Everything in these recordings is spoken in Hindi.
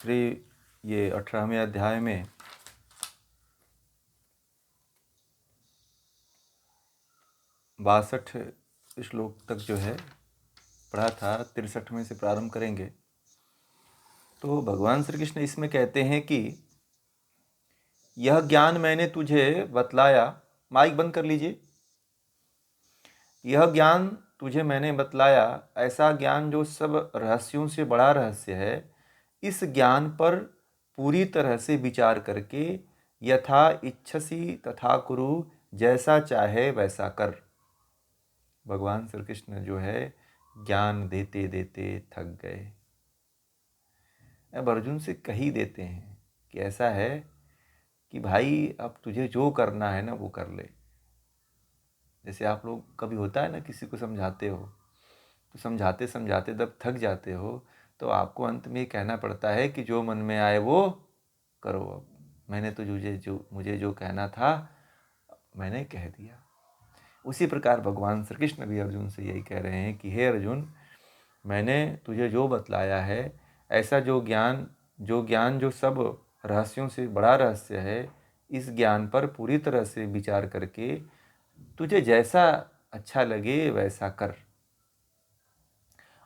श्री ये 18वें अध्याय में बासठ श्लोक तक जो है पढ़ा था, 63वें से प्रारंभ करेंगे। तो भगवान श्री कृष्ण इसमें कहते हैं कि यह ज्ञान मैंने तुझे बतलाया, माइक बंद कर लीजिए। यह ज्ञान तुझे मैंने बतलाया, ऐसा ज्ञान जो सब रहस्यों से बड़ा रहस्य है। इस ज्ञान पर पूरी तरह से विचार करके यथा इच्छसी तथा कुरु, जैसा चाहे वैसा कर। भगवान श्री कृष्ण जो है ज्ञान देते देते थक गए। अब अर्जुन से कही देते हैं कि ऐसा है कि भाई अब तुझे जो करना है ना वो कर ले। जैसे आप लोग कभी होता है ना, किसी को समझाते हो तो समझाते समझाते जब थक जाते हो तो आपको अंत में कहना पड़ता है कि जो मन में आए वो करो। अब मैंने तो मुझे जो कहना था मैंने कह दिया। उसी प्रकार भगवान श्री कृष्ण भी अर्जुन से यही कह रहे हैं कि हे अर्जुन, मैंने तुझे जो बतलाया है, ऐसा जो ज्ञान जो सब रहस्यों से बड़ा रहस्य है, इस ज्ञान पर पूरी तरह से विचार करके तुझे जैसा अच्छा लगे वैसा कर।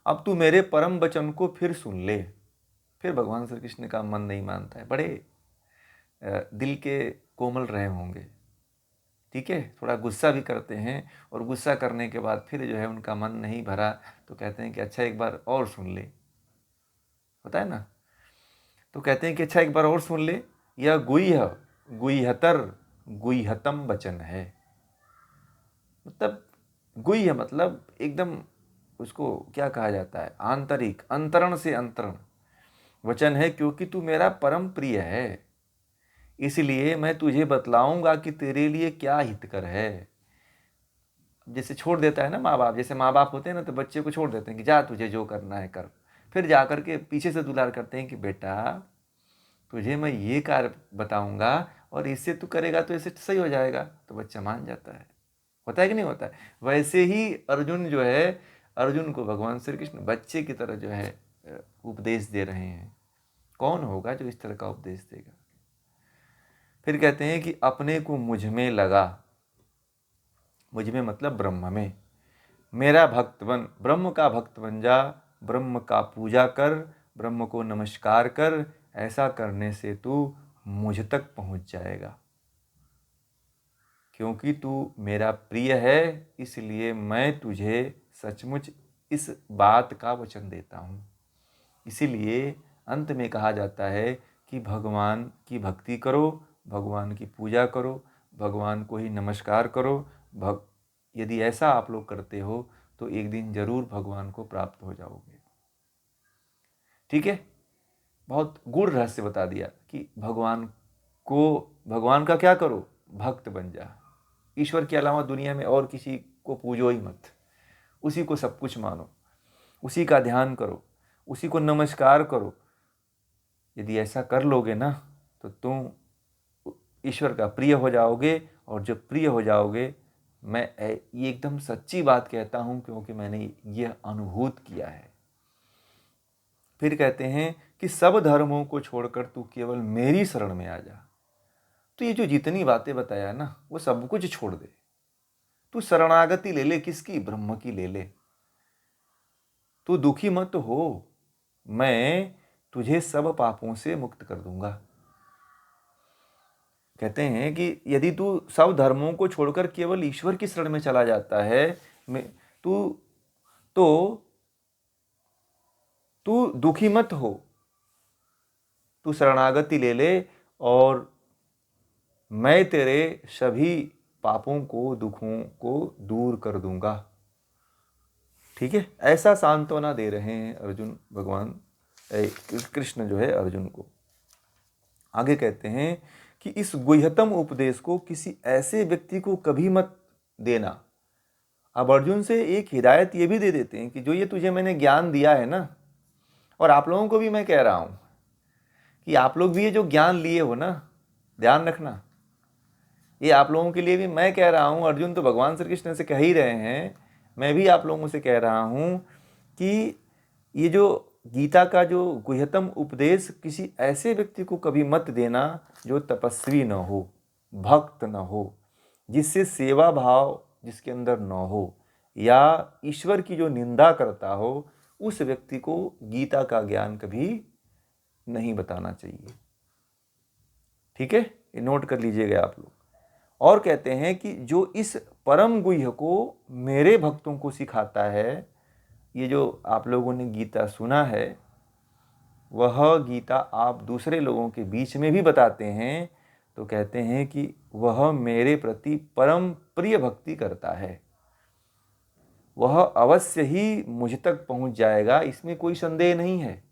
अब तू मेरे परम वचन को फिर सुन ले। फिर भगवान श्री कृष्ण का मन नहीं मानता है। बड़े दिल के कोमल रहे होंगे, ठीक है। थोड़ा गुस्सा भी करते हैं और गुस्सा करने के बाद फिर जो है उनका मन नहीं भरा तो कहते हैं कि अच्छा एक बार और सुन ले। होता है ना, तो कहते हैं कि अच्छा एक बार और सुन ले। यह गुह्यतर गुह्यतम वचन है। मतलब गुह्य मतलब एकदम, उसको क्या कहा जाता है, आंतरिक, अंतरण से अंतरण वचन है, क्योंकि तू मेरा परम प्रिय है। इसलिए मैं तुझे बतलाऊंगा कि तेरे लिए क्या हितकर है। जैसे छोड़ देता है ना माँ बाप, जैसे माँ बाप होते हैं ना तो बच्चे को छोड़ देते हैं कि जा तुझे जो करना है कर। फिर जा करके पीछे से दुलार करते हैं कि बेटा तुझे मैं ये कार्य बताऊंगा और इससे तू करेगा तो इससे सही हो जाएगा, तो बच्चा मान जाता है। होता है कि नहीं होता है? वैसे ही अर्जुन जो है, अर्जुन को भगवान श्री कृष्ण बच्चे की तरह जो है उपदेश दे रहे हैं। कौन होगा जो इस तरह का उपदेश देगा? फिर कहते हैं कि अपने को मुझ में लगा। मुझ में मतलब ब्रह्म में। मेरा भक्त बन, ब्रह्म का भक्त बन जा, ब्रह्म का पूजा कर, ब्रह्म को नमस्कार कर। ऐसा करने से तू मुझ तक पहुंच जाएगा। क्योंकि तू मेरा प्रिय है, इसलिए मैं तुझे सचमुच इस बात का वचन देता हूँ। इसीलिए अंत में कहा जाता है कि भगवान की भक्ति करो, भगवान की पूजा करो, भगवान को ही नमस्कार करो। यदि ऐसा आप लोग करते हो तो एक दिन जरूर भगवान को प्राप्त हो जाओगे। ठीक है, बहुत गूढ़ रहस्य बता दिया कि भगवान का क्या करो, भक्त बन जा। ईश्वर के अलावा दुनिया में और किसी को पूजो ही मत। उसी को सब कुछ मानो, उसी का ध्यान करो, उसी को नमस्कार करो। यदि ऐसा कर लोगे ना तो तुम ईश्वर का प्रिय हो जाओगे। और जब प्रिय हो जाओगे, मैं ये एकदम सच्ची बात कहता हूँ क्योंकि मैंने यह अनुभूत किया है। फिर कहते हैं कि सब धर्मों को छोड़कर तू केवल मेरी शरण में आ जा। तो ये जो जितनी बातें बताया ना, वो सब कुछ छोड़ दे। तू शरणागति ले ले, किसकी? ब्रह्म की ले ले। तू दुखी मत हो, मैं तुझे सब पापों से मुक्त कर दूंगा। कहते हैं कि यदि तू सब धर्मों को छोड़कर केवल ईश्वर की शरण में चला जाता है, तो तू दुखी मत हो, तू शरणागति ले ले और मैं तेरे सभी पापों को, दुखों को दूर कर दूंगा। ठीक है, ऐसा सांत्वना दे रहे हैं अर्जुन, भगवान कृष्ण जो है अर्जुन को। आगे कहते हैं कि इस गुह्यतम उपदेश को किसी ऐसे व्यक्ति को कभी मत देना। अब अर्जुन से एक हिदायत ये भी दे देते हैं कि जो ये तुझे मैंने ज्ञान दिया है ना, और आप लोगों को भी मैं कह रहा हूं कि आप लोग भी ये जो ज्ञान लिए हो ना, ध्यान रखना। ये आप लोगों के लिए भी मैं कह रहा हूं। अर्जुन तो भगवान श्री कृष्ण से कह ही रहे हैं, मैं भी आप लोगों से कह रहा हूं कि ये जो गीता का जो गुह्यतम उपदेश किसी ऐसे व्यक्ति को कभी मत देना जो तपस्वी न हो, भक्त न हो, जिससे सेवा भाव जिसके अंदर न हो, या ईश्वर की जो निंदा करता हो, उस व्यक्ति को गीता का ज्ञान कभी नहीं बताना चाहिए। ठीक है, ये नोट कर लीजिएगा आप लोग। और कहते हैं कि जो इस परम गुह्य को मेरे भक्तों को सिखाता है, ये जो आप लोगों ने गीता सुना है, वह गीता आप दूसरे लोगों के बीच में भी बताते हैं, तो कहते हैं कि वह मेरे प्रति परम प्रिय भक्ति करता है, वह अवश्य ही मुझ तक पहुंच जाएगा, इसमें कोई संदेह नहीं है।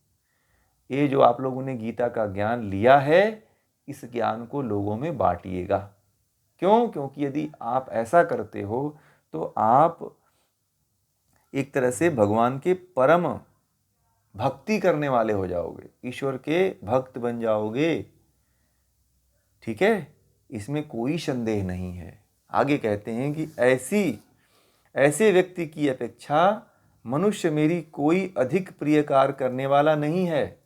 ये जो आप लोगों ने गीता का ज्ञान लिया है, इस ज्ञान को लोगों में बांटिएगा। क्यों? क्योंकि यदि आप ऐसा करते हो तो आप एक तरह से भगवान के परम भक्ति करने वाले हो जाओगे, ईश्वर के भक्त बन जाओगे। ठीक है, इसमें कोई संदेह नहीं है। आगे कहते हैं कि ऐसे व्यक्ति की अपेक्षा मनुष्य मेरी कोई अधिक प्रिय कार्य करने वाला नहीं है।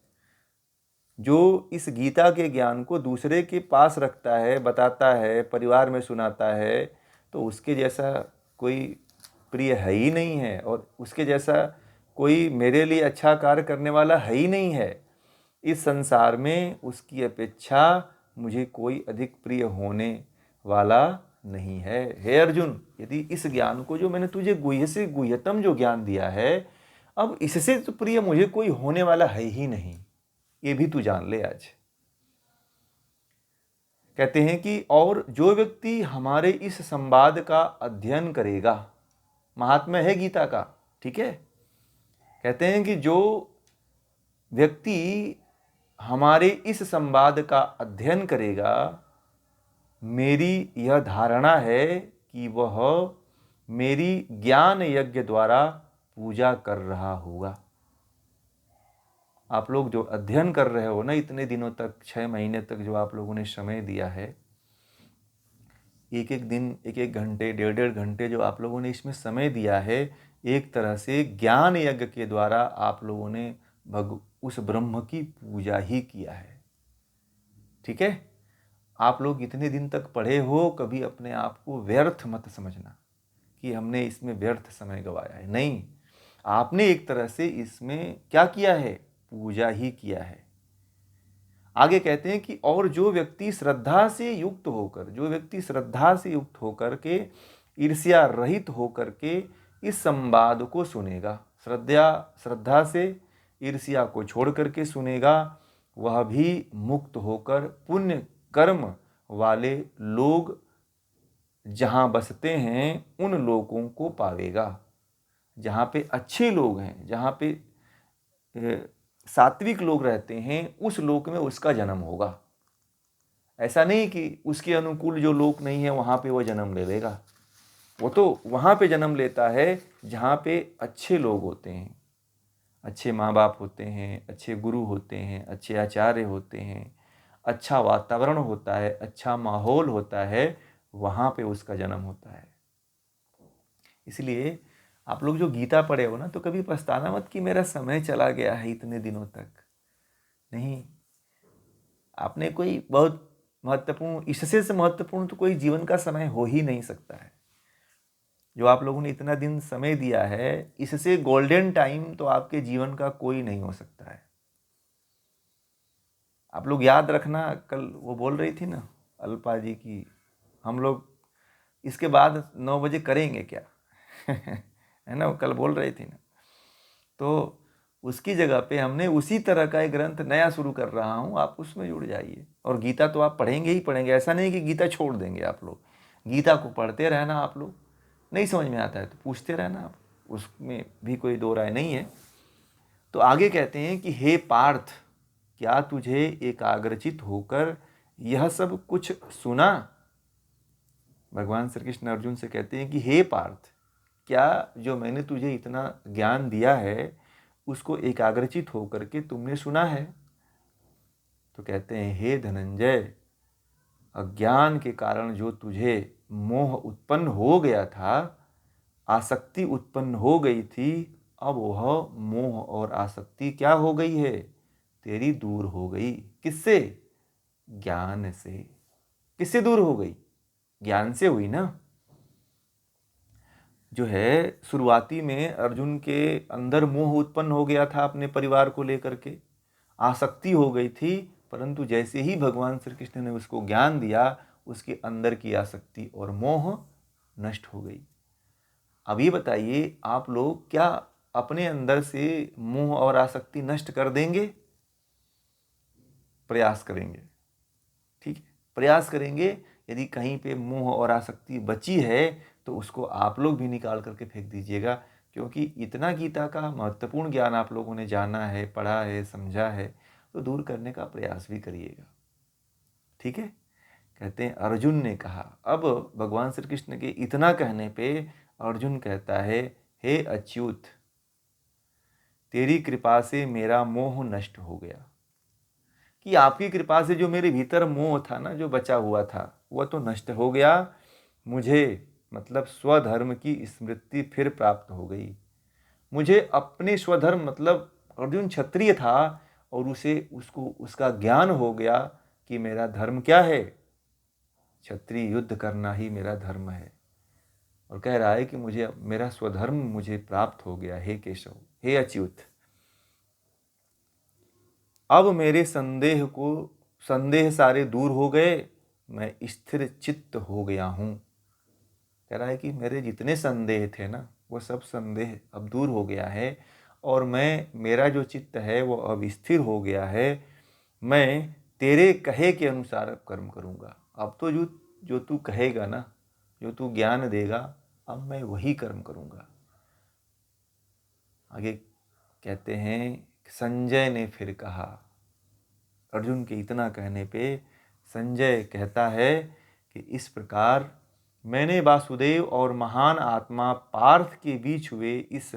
जो इस गीता के ज्ञान को दूसरे के पास रखता है, बताता है, परिवार में सुनाता है, तो उसके जैसा कोई प्रिय है ही नहीं है, और उसके जैसा कोई मेरे लिए अच्छा कार्य करने वाला है ही नहीं है। इस संसार में उसकी अपेक्षा मुझे कोई अधिक प्रिय होने वाला नहीं है। हे अर्जुन, यदि इस ज्ञान को जो मैंने तुझे गुह्य से गुह्यतम जो ज्ञान दिया है, अब इससे तो प्रिय मुझे कोई होने वाला है ही नहीं, ये भी तू जान ले आज। कहते हैं कि और जो व्यक्ति हमारे इस संवाद का अध्ययन करेगा, महात्म्य है गीता का, ठीक है। कहते हैं कि जो व्यक्ति हमारे इस संवाद का अध्ययन करेगा, मेरी यह धारणा है कि वह मेरी ज्ञान यज्ञ द्वारा पूजा कर रहा होगा। आप लोग जो अध्ययन कर रहे हो ना, इतने दिनों तक, 6 महीने तक जो आप लोगों ने समय दिया है, एक एक दिन, एक एक घंटे, 1.5 घंटे जो आप लोगों ने इसमें समय दिया है, एक तरह से ज्ञान यज्ञ के द्वारा आप लोगों ने उस ब्रह्म की पूजा ही किया है। ठीक है, आप लोग इतने दिन तक पढ़े हो, कभी अपने आप को व्यर्थ मत समझना कि हमने इसमें व्यर्थ समय गवाया है। नहीं, आपने एक तरह से इसमें क्या किया है, पूजा ही किया है। आगे कहते हैं कि और जो व्यक्ति श्रद्धा से युक्त होकर के ईर्ष्या रहित होकर के इस संवाद को सुनेगा, श्रद्धा से ईर्ष्या को छोड़ करके सुनेगा, वह भी मुक्त होकर पुण्य कर्म वाले लोग जहाँ बसते हैं उन लोगों को पावेगा। जहाँ पे अच्छे लोग हैं, जहाँ पे सात्विक लोग रहते हैं, उस लोक में उसका जन्म होगा। ऐसा नहीं कि उसके अनुकूल जो लोक नहीं है वहाँ पे वो जन्म ले लेगा। वो तो वहाँ पे जन्म लेता है जहाँ पे अच्छे लोग होते हैं, अच्छे माँ बाप होते हैं, अच्छे गुरु होते हैं, अच्छे आचार्य होते हैं, अच्छा वातावरण होता है, अच्छा माहौल होता है, वहाँ पे उसका जन्म होता है। इसलिए आप लोग जो गीता पढ़े हो ना, तो कभी पछताना मत कि मेरा समय चला गया है इतने दिनों तक। नहीं, आपने कोई बहुत महत्वपूर्ण, इससे से महत्वपूर्ण तो कोई जीवन का समय हो ही नहीं सकता है। जो आप लोगों ने इतना दिन समय दिया है, इससे गोल्डन टाइम तो आपके जीवन का कोई नहीं हो सकता है। आप लोग याद रखना, कल वो बोल रही थी ना अल्पा जी की, हम लोग इसके बाद 9 बजे करेंगे क्या है ना, वो कल बोल रही थी ना। तो उसकी जगह पे हमने उसी तरह का एक ग्रंथ नया शुरू कर रहा हूँ, आप उसमें जुड़ जाइए। और गीता तो आप पढ़ेंगे ही पढ़ेंगे, ऐसा नहीं कि गीता छोड़ देंगे आप लोग। गीता को पढ़ते रहना, आप लोग नहीं समझ में आता है तो पूछते रहना आप, उसमें भी कोई दो राय नहीं है। तो आगे कहते हैं कि हे पार्थ, क्या तुझे एकाग्रचित होकर यह सब कुछ सुना। भगवान श्री कृष्ण अर्जुन से कहते हैं कि हे पार्थ, क्या जो मैंने तुझे इतना ज्ञान दिया है उसको एकाग्रचित होकर के तुमने सुना है। तो कहते हैं हे धनंजय, अज्ञान के कारण जो तुझे मोह उत्पन्न हो गया था, आसक्ति उत्पन्न हो गई थी, अब वह मोह और आसक्ति क्या हो गई है? तेरी दूर हो गई। किससे? ज्ञान से। किससे दूर हो गई? ज्ञान से हुई ना। जो है शुरुआती में अर्जुन के अंदर मोह उत्पन्न हो गया था अपने परिवार को लेकर के, आसक्ति हो गई थी, परंतु जैसे ही भगवान श्री कृष्ण ने उसको ज्ञान दिया, उसके अंदर की आसक्ति और मोह नष्ट हो गई। अब ये बताइए, आप लोग क्या अपने अंदर से मोह और आसक्ति नष्ट कर देंगे? प्रयास करेंगे, ठीक है, प्रयास करेंगे। यदि कहीं पे मोह और आसक्ति बची है तो उसको आप लोग भी निकाल करके फेंक दीजिएगा, क्योंकि इतना गीता का महत्वपूर्ण ज्ञान आप लोगों ने जाना है, पढ़ा है, समझा है, तो दूर करने का प्रयास भी करिएगा, ठीक है। कहते हैं अर्जुन ने कहा। अब भगवान श्री कृष्ण के इतना कहने पे अर्जुन कहता है, हे अच्युत, तेरी कृपा से मेरा मोह नष्ट हो गया। कि आपकी कृपा से जो मेरे भीतर मोह था ना, जो बचा हुआ था, वह तो नष्ट हो गया। मुझे मतलब स्वधर्म की स्मृति फिर प्राप्त हो गई। मुझे अपने स्वधर्म, मतलब अर्जुन क्षत्रिय था और उसको उसका ज्ञान हो गया कि मेरा धर्म क्या है, क्षत्रिय युद्ध करना ही मेरा धर्म है। और कह रहा है कि मुझे मेरा स्वधर्म मुझे प्राप्त हो गया। हे केशव, हे अच्युत, अब मेरे संदेह सारे दूर हो गए, मैं स्थिर चित्त हो गया हूँ। कह रहा है कि मेरे जितने संदेह थे ना, वो सब संदेह अब दूर हो गया है और मेरा जो चित्त है वो अब स्थिर हो गया है। मैं तेरे कहे के अनुसार अब कर्म करूँगा। अब तो जो तू कहेगा ना, जो तू ज्ञान देगा, अब मैं वही कर्म करूँगा। आगे कहते हैं, संजय ने फिर कहा। अर्जुन के इतना कहने पे संजय कहता है कि इस प्रकार मैंने वासुदेव और महान आत्मा पार्थ के बीच हुए इस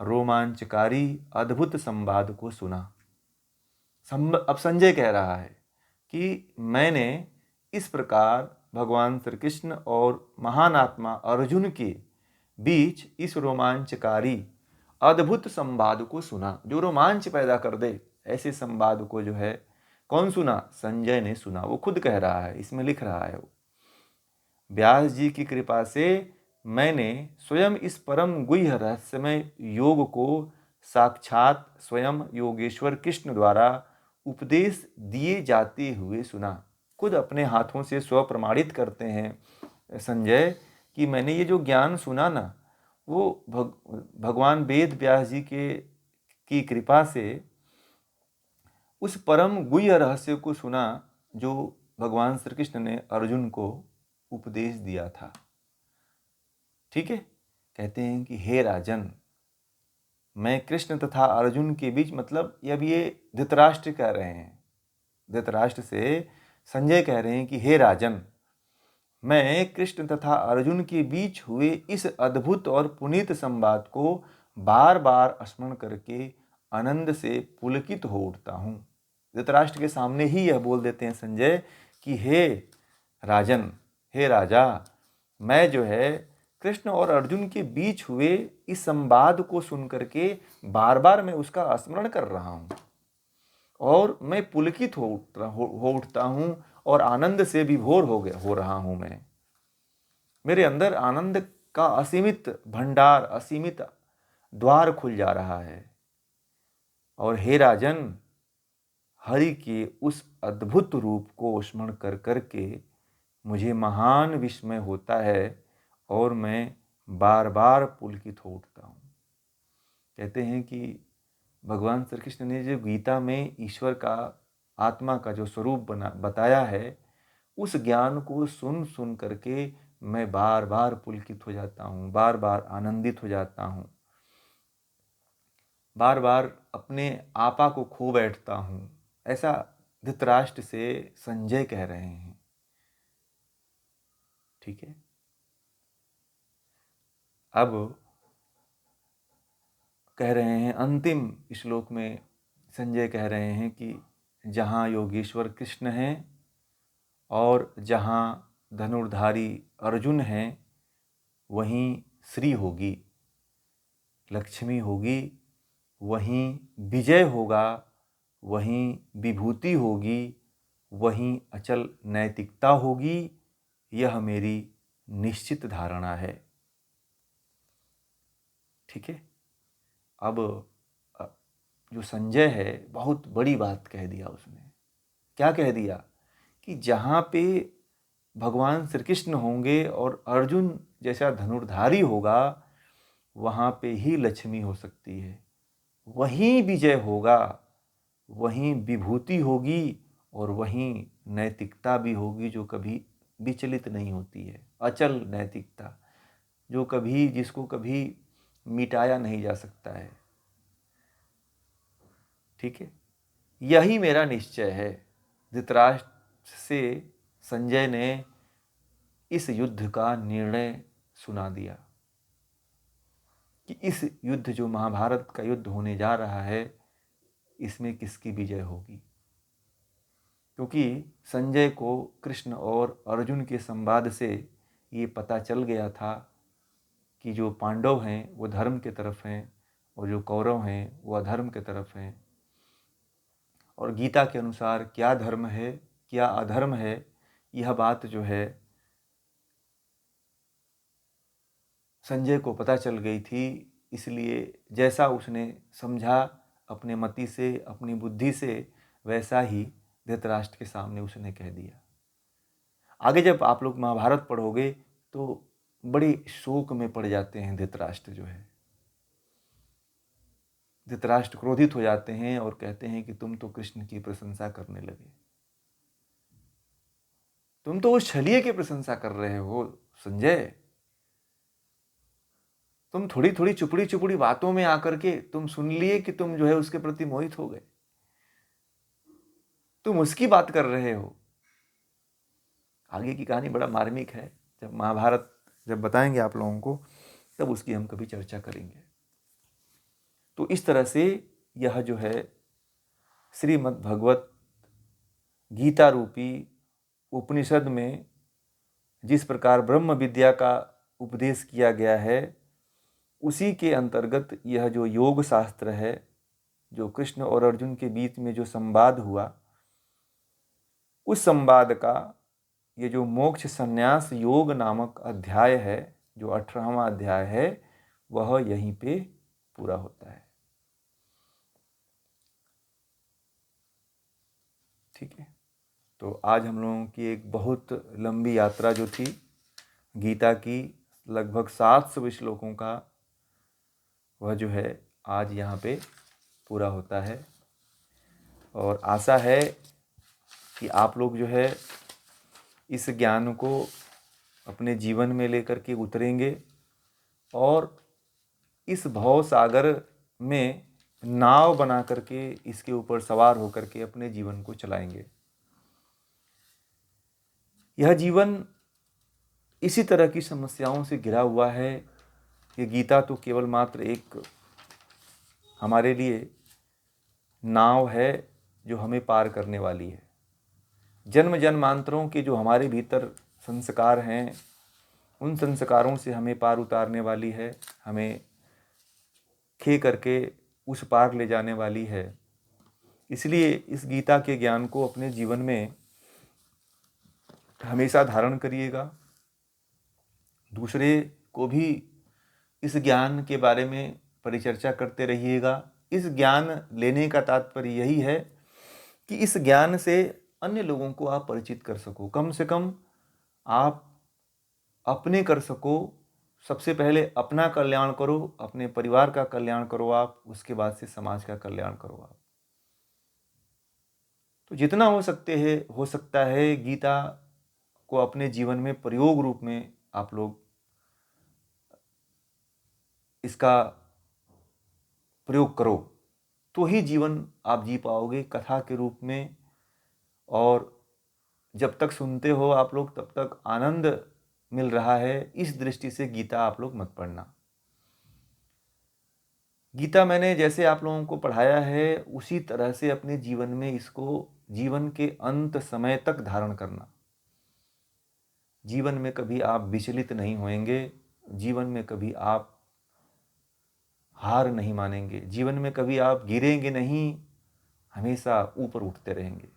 रोमांचकारी अद्भुत संवाद को सुना। अब संजय कह रहा है कि मैंने इस प्रकार भगवान श्री कृष्ण और महान आत्मा अर्जुन के बीच इस रोमांचकारी अद्भुत संवाद को सुना, जो रोमांच पैदा कर दे। ऐसे संवाद को जो है कौन सुना? संजय ने सुना। वो खुद कह रहा है, इसमें लिख रहा है वो। व्यास जी की कृपा से मैंने स्वयं इस परम गुह्य रहस्यमय योग को साक्षात स्वयं योगेश्वर कृष्ण द्वारा उपदेश दिए जाते हुए सुना। खुद अपने हाथों से स्व प्रमाणित करते हैं संजय कि मैंने ये जो ज्ञान सुना ना, वो भगवान वेद व्यास जी की कृपा से उस परम गुह्य रहस्य को सुना जो भगवान श्री कृष्ण ने अर्जुन को उपदेश दिया था, ठीक है। कहते हैं कि हे राजन, मैं कृष्ण तथा अर्जुन के बीच, मतलब अब ये धृतराष्ट्र कह रहे हैं, धृतराष्ट्र से संजय कह रहे हैं कि हे राजन, मैं कृष्ण तथा अर्जुन के बीच हुए इस अद्भुत और पुनीत संवाद को बार बार स्मरण करके आनंद से पुलकित हो उठता हूँ। धृतराष्ट्र के सामने ही यह बोल देते हैं संजय कि हे राजन, हे राजा, मैं जो है कृष्ण और अर्जुन के बीच हुए इस संवाद को सुन करके बार बार मैं उसका स्मरण कर रहा हूँ और मैं पुलकित हो उठता हूँ और आनंद से विभोर हो रहा हूँ। मैं, मेरे अंदर आनंद का असीमित भंडार, असीमित द्वार खुल जा रहा है। और हे राजन, हरि के उस अद्भुत रूप को स्मरण कर करके मुझे महान विस्मय होता है और मैं बार बार पुलकित हो उठता हूँ। कहते हैं कि भगवान श्री कृष्ण ने जो गीता में ईश्वर का, आत्मा का जो स्वरूप बताया है, उस ज्ञान को सुन सुन करके मैं बार बार पुलकित हो जाता हूँ, बार बार आनंदित हो जाता हूँ, बार बार अपने आपा को खो बैठता हूँ। ऐसा धृतराष्ट्र से संजय कह रहे हैं, ठीक है। अब कह रहे हैं अंतिम श्लोक में संजय कह रहे हैं कि जहाँ योगेश्वर कृष्ण हैं और जहाँ धनुर्धारी अर्जुन हैं, वहीं श्री होगी। लक्ष्मी होगी, वहीं विजय होगा, वहीं विभूति होगी, वहीं अचल नैतिकता होगी। यह मेरी निश्चित धारणा है। ठीक है। अब जो संजय है, बहुत बड़ी बात कह दिया उसने। क्या कह दिया कि जहाँ पे भगवान श्री कृष्ण होंगे और अर्जुन जैसा धनुर्धारी होगा, वहाँ पे ही लक्ष्मी हो सकती है, वहीं विजय होगा, वहीं विभूति होगी और वहीं नैतिकता भी होगी, जो कभी विचलित नहीं होती है, अचल नैतिकता, जिसको कभी मिटाया नहीं जा सकता है। ठीक है, यही मेरा निश्चय है। धृतराष्ट्र से संजय ने इस युद्ध का निर्णय सुना दिया कि इस युद्ध, जो महाभारत का युद्ध होने जा रहा है, इसमें किसकी विजय होगी। क्योंकि संजय को कृष्ण और अर्जुन के संवाद से ये पता चल गया था कि जो पांडव हैं वो धर्म के तरफ हैं और जो कौरव हैं वो अधर्म के तरफ हैं। और गीता के अनुसार क्या धर्म है, क्या अधर्म है, यह बात जो है संजय को पता चल गई थी। इसलिए जैसा उसने समझा अपने मति से, अपनी बुद्धि से, वैसा ही धृतराष्ट्र के सामने उसने कह दिया। आगे जब आप लोग महाभारत पढ़ोगे तो बड़े शोक में पड़ जाते हैं धृतराष्ट्र जो है। धृतराष्ट्र क्रोधित हो जाते हैं और कहते हैं कि तुम तो कृष्ण की प्रशंसा करने लगे, तुम तो उस छलिए की प्रशंसा कर रहे हो संजय। तुम थोड़ी थोड़ी चुपड़ी चुपड़ी बातों में आकर के तुम सुन लिए कि तुम जो है उसके प्रति मोहित हो गए, तुम उसकी बात कर रहे हो। आगे की कहानी बड़ा मार्मिक है, जब महाभारत जब बताएंगे आप लोगों को तब उसकी हम कभी चर्चा करेंगे। तो इस तरह से यह जो है श्रीमद् भगवत गीता रूपी उपनिषद में जिस प्रकार ब्रह्म विद्या का उपदेश किया गया है, उसी के अंतर्गत यह जो योग शास्त्र है, जो कृष्ण और अर्जुन के बीच में जो संवाद हुआ, उस संवाद का ये जो मोक्ष संन्यास योग नामक अध्याय है, जो 18वां अध्याय है, वह यहीं पे पूरा होता है। ठीक है। तो आज हम लोगों की एक बहुत लंबी यात्रा जो थी गीता की, लगभग 700 श्लोकों का, वह जो है आज यहाँ पे पूरा होता है। और आशा है कि आप लोग जो है इस ज्ञान को अपने जीवन में लेकर के उतरेंगे और इस भव सागर में नाव बना करके इसके ऊपर सवार होकर के अपने जीवन को चलाएंगे। यह जीवन इसी तरह की समस्याओं से घिरा हुआ है। ये गीता तो केवल मात्र एक हमारे लिए नाव है जो हमें पार करने वाली है। जन्म जन्मांतरों के जो हमारे भीतर संस्कार हैं, उन संस्कारों से हमें पार उतारने वाली है, हमें खे करके उस पार ले जाने वाली है। इसलिए इस गीता के ज्ञान को अपने जीवन में हमेशा धारण करिएगा। दूसरे को भी इस ज्ञान के बारे में परिचर्चा करते रहिएगा। इस ज्ञान लेने का तात्पर्य यही है कि इस ज्ञान से अन्य लोगों को आप परिचित कर सको, कम से कम आप अपने कर सको। सबसे पहले अपना कल्याण करो, अपने परिवार का कल्याण करो आप, उसके बाद से समाज का कल्याण करो आप। तो जितना हो सकता है गीता को अपने जीवन में प्रयोग रूप में आप लोग इसका प्रयोग करो, तो ही जीवन आप जी पाओगे कथा के रूप में। और जब तक सुनते हो आप लोग तब तक आनंद मिल रहा है, इस दृष्टि से गीता आप लोग मत पढ़ना। गीता मैंने जैसे आप लोगों को पढ़ाया है उसी तरह से अपने जीवन में इसको जीवन के अंत समय तक धारण करना। जीवन में कभी आप विचलित नहीं होंगे, जीवन में कभी आप हार नहीं मानेंगे, जीवन में कभी आप गिरेंगे नहीं, हमेशा ऊपर उठते रहेंगे।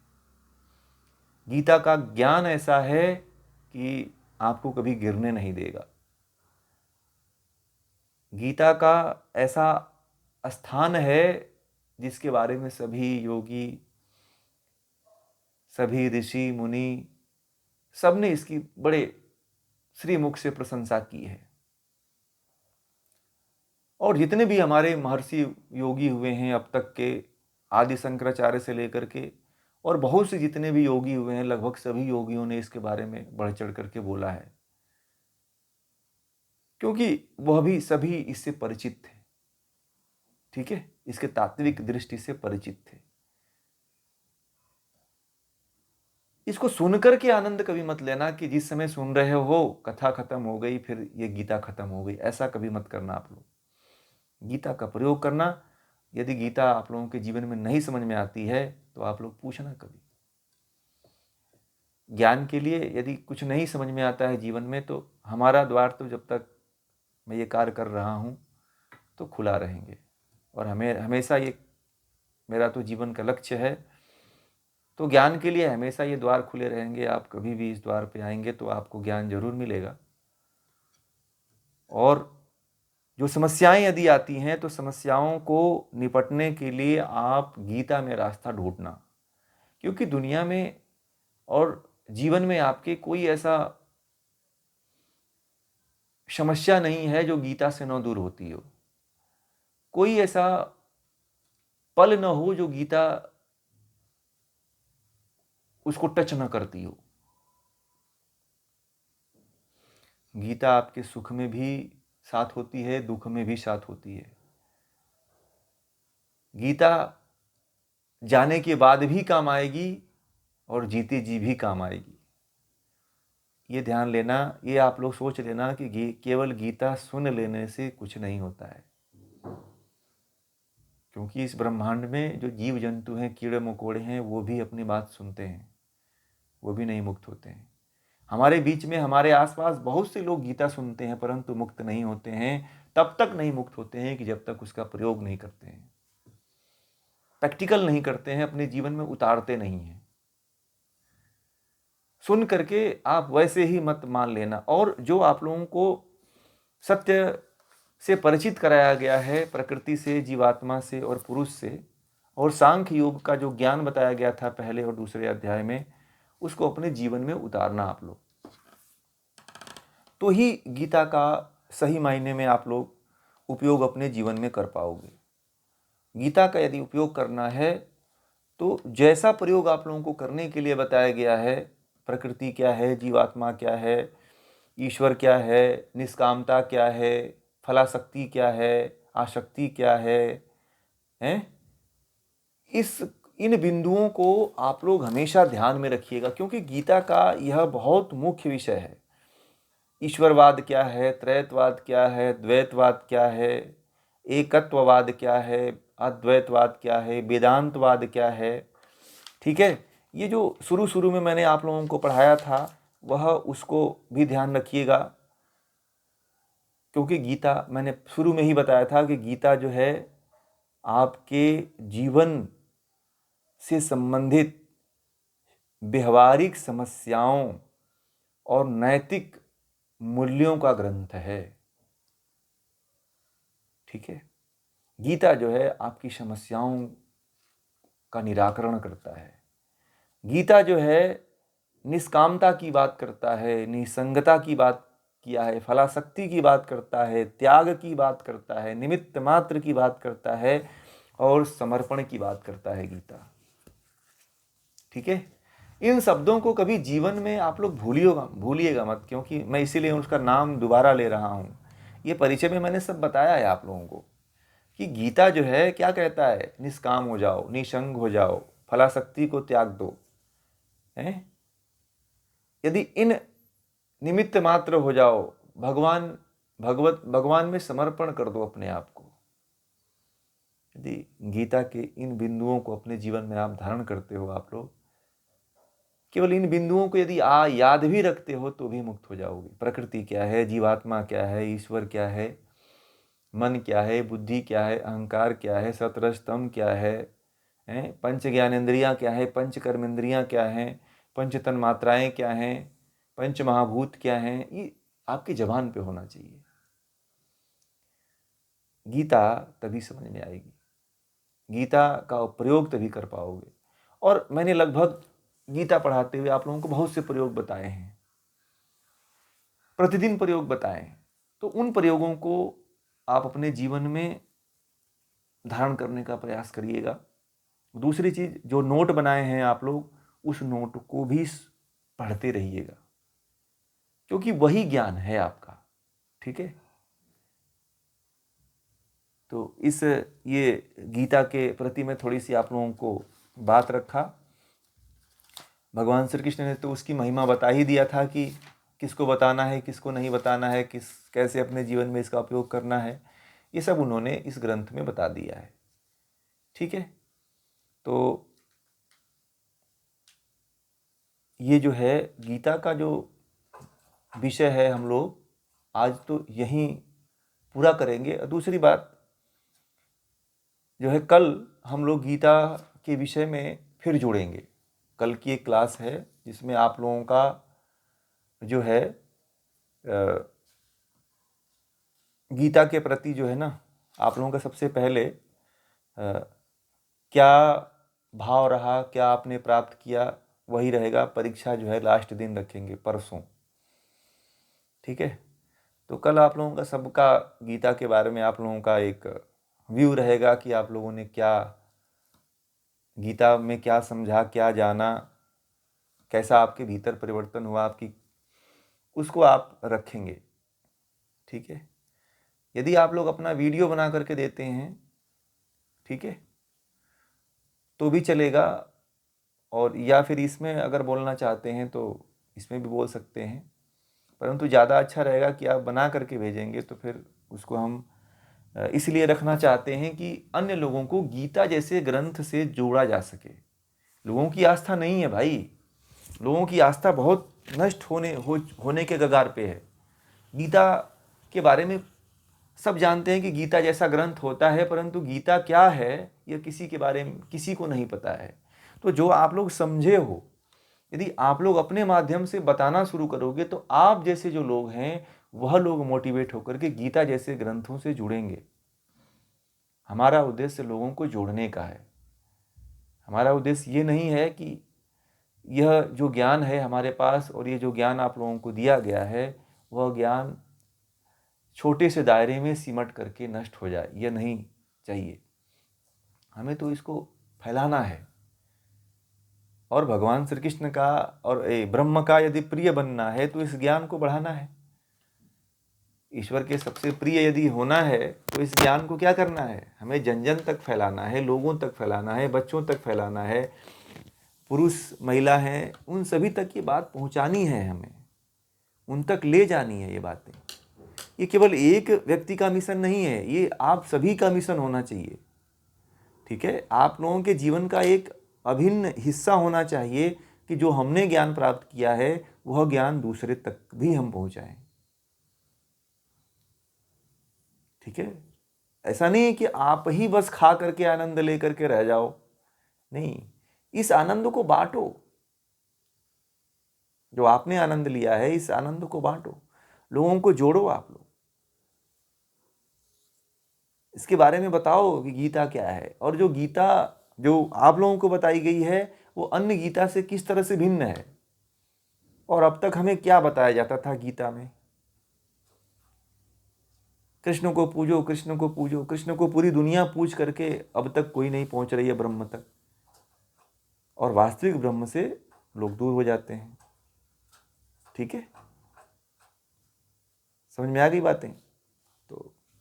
गीता का ज्ञान ऐसा है कि आपको कभी गिरने नहीं देगा। गीता का ऐसा स्थान है जिसके बारे में सभी योगी, सभी ऋषि मुनि, सबने इसकी बड़े श्रीमुख से प्रशंसा की है। और जितने भी हमारे महर्षि योगी हुए हैं अब तक के, आदि शंकराचार्य से लेकर के, और बहुत से जितने भी योगी हुए हैं, लगभग सभी योगियों ने इसके बारे में बढ़ चढ़ करके बोला है, क्योंकि वह भी सभी इससे परिचित थे। ठीक है, इसके तात्विक दृष्टि से परिचित थे। इसको सुनकर के आनंद कभी मत लेना कि जिस समय सुन रहे हो कथा खत्म हो गई, फिर ये गीता खत्म हो गई, ऐसा कभी मत करना आप लोग। गीता का प्रयोग करना। यदि गीता आप लोगों के जीवन में नहीं समझ में आती है तो आप लोग पूछना कभी। ज्ञान के लिए यदि कुछ नहीं समझ में आता है जीवन में, तो हमारा द्वार तो जब तक मैं ये कार्य कर रहा हूँ तो खुला रहेंगे। और हमेशा ये मेरा तो जीवन का लक्ष्य है, तो ज्ञान के लिए हमेशा ये द्वार खुले रहेंगे। आप कभी भी इस द्वार पे आएंगे तो आपको ज्ञान जरूर मिलेगा। और जो समस्याएं यदि आती हैं तो समस्याओं को निपटने के लिए आप गीता में रास्ता ढूंढना, क्योंकि दुनिया में और जीवन में आपके कोई ऐसा समस्या नहीं है जो गीता से न दूर होती हो। कोई ऐसा पल न हो जो गीता उसको टच न करती हो। गीता आपके सुख में भी साथ होती है, दुख में भी साथ होती है। गीता जाने के बाद भी काम आएगी और जीते जी भी काम आएगी। ये ध्यान लेना, ये आप लोग सोच लेना कि केवल गीता सुन लेने से कुछ नहीं होता है, क्योंकि इस ब्रह्मांड में जो जीव जंतु हैं, कीड़े मकोड़े हैं, वो भी अपनी बात सुनते हैं, वो भी नहीं मुक्त होते हैं। हमारे बीच में, हमारे आसपास बहुत से लोग गीता सुनते हैं परंतु मुक्त नहीं होते हैं। तब तक नहीं मुक्त होते हैं कि जब तक उसका प्रयोग नहीं करते हैं, प्रैक्टिकल नहीं करते हैं, अपने जीवन में उतारते नहीं हैं। सुन करके आप वैसे ही मत मान लेना। और जो आप लोगों को सत्य से परिचित कराया गया है, प्रकृति से, जीवात्मा से और पुरुष से, और सांख्य योग का जो ज्ञान बताया गया था पहले और दूसरे अध्याय में, उसको अपने जीवन में उतारना आप लोग, तो ही गीता का सही मायने में आप लोग उपयोग अपने जीवन में कर पाओगे। गीता का यदि उपयोग करना है तो जैसा प्रयोग आप लोगों को करने के लिए बताया गया है, प्रकृति क्या है, जीवात्मा क्या है, ईश्वर क्या है, निष्कामता क्या है, फलाशक्ति क्या है, आसक्ति क्या है, हैं? इन बिंदुओं को आप लोग हमेशा ध्यान में रखिएगा, क्योंकि गीता का यह बहुत मुख्य विषय है। ईश्वरवाद क्या है, त्रैतवाद क्या है, द्वैतवाद क्या है, एकत्ववाद क्या है, अद्वैतवाद क्या है, वेदांतवाद क्या है। ठीक है, ये जो शुरू शुरू में मैंने आप लोगों को पढ़ाया था वह उसको भी ध्यान रखिएगा, क्योंकि गीता, मैंने शुरू में ही बताया था कि गीता जो है आपके जीवन से संबंधित व्यवहारिक समस्याओं और नैतिक मूल्यों का ग्रंथ है। ठीक है, गीता जो है आपकी समस्याओं का निराकरण करता है। गीता जो है निष्कामता की बात करता है, निसंगता की बात किया है, फलाशक्ति की बात करता है, त्याग की बात करता है, निमित्त मात्र की बात करता है और समर्पण की बात करता है गीता। ठीक है, इन शब्दों को कभी जीवन में आप लोग भूलिएगा मत, क्योंकि मैं इसीलिए उसका नाम दोबारा ले रहा हूँ। ये परिचय में मैंने सब बताया है आप लोगों को कि गीता जो है क्या कहता है, निष्काम हो जाओ, निसंग हो जाओ, फलाशक्ति को त्याग दो, हैं? यदि इन निमित्त मात्र हो जाओ, भगवान में समर्पण कर दो अपने आप को। यदि गीता के इन बिंदुओं को अपने जीवन में आप धारण करते हो, आप लोग केवल इन बिंदुओं को यदि याद भी रखते हो तो भी मुक्त हो जाओगे। प्रकृति क्या है, जीवात्मा क्या है, ईश्वर क्या है, मन क्या है, बुद्धि क्या है, अहंकार क्या है, सतरज तम क्या है, पंच ज्ञानेंद्रियाँ क्या है, पंच कर्मेंद्रियाँ क्या हैं, पंच तन्मात्राएँ क्या हैं, पंच महाभूत क्या हैं, ये आपकी जबान पे होना चाहिए। गीता तभी समझ में आएगी, गीता का प्रयोग तभी कर पाओगे। और मैंने लगभग गीता पढ़ाते हुए आप लोगों को बहुत से प्रयोग बताए हैं, प्रतिदिन प्रयोग बताए हैं, तो उन प्रयोगों को आप अपने जीवन में धारण करने का प्रयास करिएगा। दूसरी चीज़, जो नोट बनाए हैं आप लोग, उस नोट को भी पढ़ते रहिएगा, क्योंकि वही ज्ञान है आपका। ठीक है, तो ये गीता के प्रति में थोड़ी सी आप लोगों को बात रखा। भगवान श्री कृष्ण ने तो उसकी महिमा बता ही दिया था कि किसको बताना है, किसको नहीं बताना है, कैसे अपने जीवन में इसका उपयोग करना है, ये सब उन्होंने इस ग्रंथ में बता दिया है। ठीक है, तो ये जो है गीता का जो विषय है, हम लोग आज तो यहीं पूरा करेंगे। दूसरी बात जो है, कल हम लोग गीता के विषय में फिर जुड़ेंगे। कल की एक क्लास है जिसमें आप लोगों का जो है गीता के प्रति जो है ना, आप लोगों का सबसे पहले क्या भाव रहा, क्या आपने प्राप्त किया, वही रहेगा। परीक्षा जो है लास्ट दिन रखेंगे, परसों। ठीक है, तो कल आप लोगों का सबका गीता के बारे में आप लोगों का एक व्यू रहेगा कि आप लोगों ने क्या गीता में क्या समझा, क्या जाना, कैसा आपके भीतर परिवर्तन हुआ आपकी, उसको आप रखेंगे। ठीक है, यदि आप लोग अपना वीडियो बना करके देते हैं, ठीक है, तो भी चलेगा। और या फिर इसमें अगर बोलना चाहते हैं तो इसमें भी बोल सकते हैं, परंतु ज़्यादा अच्छा रहेगा कि आप बना करके भेजेंगे, तो फिर उसको हम इसलिए रखना चाहते हैं कि अन्य लोगों को गीता जैसे ग्रंथ से जोड़ा जा सके। लोगों की आस्था नहीं है भाई, लोगों की आस्था बहुत नष्ट होने के कगार पे है। गीता के बारे में सब जानते हैं कि गीता जैसा ग्रंथ होता है, परंतु गीता क्या है यह किसी के बारे में किसी को नहीं पता है। तो जो आप लोग समझे हो, यदि आप लोग अपने माध्यम से बताना शुरू करोगे, तो आप जैसे जो लोग हैं वह लोग मोटिवेट होकर के गीता जैसे ग्रंथों से जुड़ेंगे। हमारा उद्देश्य लोगों को जोड़ने का है। हमारा उद्देश्य ये नहीं है कि यह जो ज्ञान है हमारे पास और ये जो ज्ञान आप लोगों को दिया गया है, वह ज्ञान छोटे से दायरे में सिमट करके नष्ट हो जाए, यह नहीं चाहिए। हमें तो इसको फैलाना है, और भगवान श्री कृष्ण का और ब्रह्म का यदि प्रिय बनना है तो इस ज्ञान को बढ़ाना है। ईश्वर के सबसे प्रिय यदि होना है तो इस ज्ञान को क्या करना है, हमें जन जन तक फैलाना है, लोगों तक फैलाना है, बच्चों तक फैलाना है, पुरुष महिला हैं उन सभी तक ये बात पहुंचानी है, हमें उन तक ले जानी है ये बातें। ये केवल एक व्यक्ति का मिशन नहीं है, ये आप सभी का मिशन होना चाहिए। ठीक है, आप लोगों के जीवन का एक अभिन्न हिस्सा होना चाहिए कि जो हमने ज्ञान प्राप्त किया है वह ज्ञान दूसरे तक भी हम पहुंचाएं। ठीक है, ऐसा नहीं है कि आप ही बस खा करके आनंद लेकर के रह जाओ, नहीं, इस आनंद को बांटो। जो आपने आनंद लिया है इस आनंद को बांटो, लोगों को जोड़ो। आप लोग इसके बारे में बताओ कि गीता क्या है, और जो गीता जो आप लोगों को बताई गई है वो अन्य गीता से किस तरह से भिन्न है, और अब तक हमें क्या बताया जाता था गीता में। कृष्ण को पूजो, कृष्ण को पूजो, कृष्ण को पूरी दुनिया पूज करके अब तक कोई नहीं पहुंच रही है ब्रह्म तक, और वास्तविक ब्रह्म से लोग दूर हो जाते हैं। ठीक है, समझ में आ गई बातें।